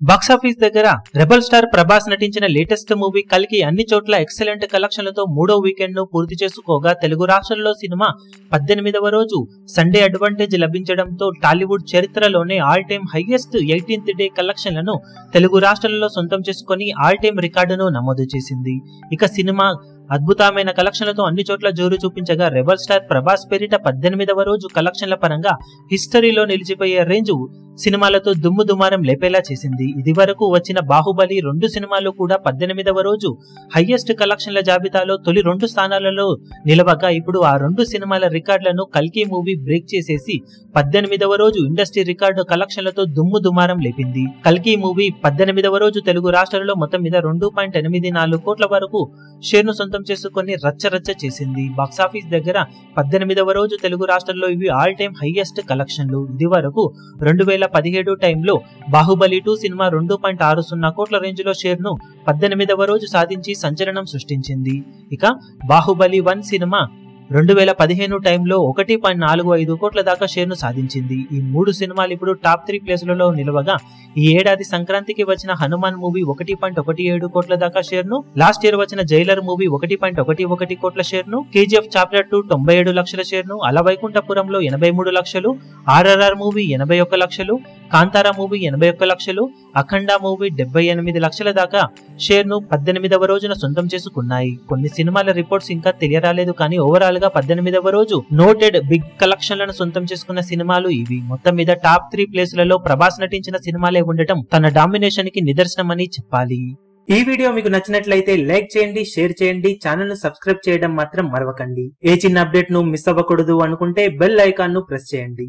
Box office దగ్గర rebel star Prabhas నటించిన latest movie కల్కి అన్ని చోట్ల ఎక్సలెంట్ కలెక్షన్లతో మూడో వీకెండ్ ను పూర్తి చేసుకోగా తెలుగు రాష్ట్రాల్లో సినిమా 18వ రోజు సండే అడ్వాంటేజ్ లభించడంతో టాలీవుడ్ చరిత్రలోనే all time highest 18th day కలెక్షన్లను తెలుగు రాష్ట్రాలలో సొంతం చేసుకుని ఆల్ టైమ్ రికార్డును నమోదు చేసింది. ఇక సినిమా అద్భుతమైన కలెక్షన్లతో అన్ని చోట్ల జోరు చూపించగా రెబల్ స్టార్ ప్రభాస్ పేరిట 18వ రోజు కలెక్షన్ల పరంగా హిస్టరీలో నిలిచిపోయే రేంజ్ సినిమాలతో దుమ్ము దుమారం లేపేలా చేసింది. ఇది వరకు వచ్చిన బాహుబలి 2 సినిమాలు కూడా 18వ రోజు హైయెస్ట్ కలెక్షన్ల జాబితాలో తొలి 2 స్థానాలలో నిలవగా ఇప్పుడు ఆ 2 సినిమాల రికార్డులను కల్కి మూవీ బ్రేక్ చేసేసి 18వ రోజు ఇండస్ట్రీ రికార్డు కలెక్షన్లతో దుమ్ము దుమారం లేపింది. కల్కి మూవీ 18వ రోజు తెలుగు రాష్ట్రాలలో మొత్తం మీద 2.84 కోట్ల వరకు షేర్ను సొంతం చేసుకుని రచ్చరచ్చ చేసింది. బాక్సాఫీస్ దగ్గర 18వ రోజు తెలుగు రాష్ట్రాల్లో ఇవి ఆల్ టైమ్ హైయెస్ట్ కలెక్షన్లు. ఇది వరకు 2017 టైంలో బాహుబలి 2 సినిమా 2.60 కోట్ల రేంజ్ లో షేర్ ను 18వ రోజు సాధించి సంచలనం సృష్టించింది. ఇక బాహుబలి 1 సినిమా 2015 టైంలో 1.45 కోట్ల దాకా షేర్ ను సాధించింది. ఈ 3 సినిమాలు ఇప్పుడు టాప్ 3 ప్లేసులలో నిలవగా ఈ ఏడాది సంక్రాంతికి వచ్చిన హనుమాన్ మూవీ 1.17 కోట్ల దాకా షేర్ ను, లాస్ట్ ఇయర్ వచ్చిన జైలర్ మూవీ 1.11 కోట్ల షేర్ ను, కేజీఎఫ్ చాప్టర్ 2 97 లక్షల షేర్ ను, అలవైకుంఠపురంలో 83 లక్షలు, ఆర్ఆర్ఆర్ మూవీ 81 లక్షలు, కాంతారా మూవీ 81 లక్షలు, అఖండ మూవీ 78 లక్షల దాకా షేర్ ను 18వ రోజున సొంతం చేసుకున్నాయి. కొన్ని సినిమాల రిపోర్ట్స్ ఇంకా తెలియరాలేదు కానీ ఓవరాల్ గా 18వ రోజు నోటెడ్ బిగ్ కలెక్షన్లను సొంతం చేసుకున్న సినిమాలు ఇవి. మొత్తం మీద టాప్ 3 ప్లేసులలో ప్రభాస్ నటించిన సినిమాలే ఉండటం తన డామినేషన్ కి నిదర్శనమని చెప్పాలి. ఈ వీడియో మీకు నచ్చినట్లయితే లైక్ చేయండి, షేర్ చేయండి, ఛానల్ ను సబ్స్క్రైబ్ చేయడం మాత్రం మరవకండి. ఏ చిన్న అప్డేట్ ను మిస్ అవ్వకూడదు అనుకుంటే బెల్ ఐకాన్ ను ప్రెస్ చేయండి.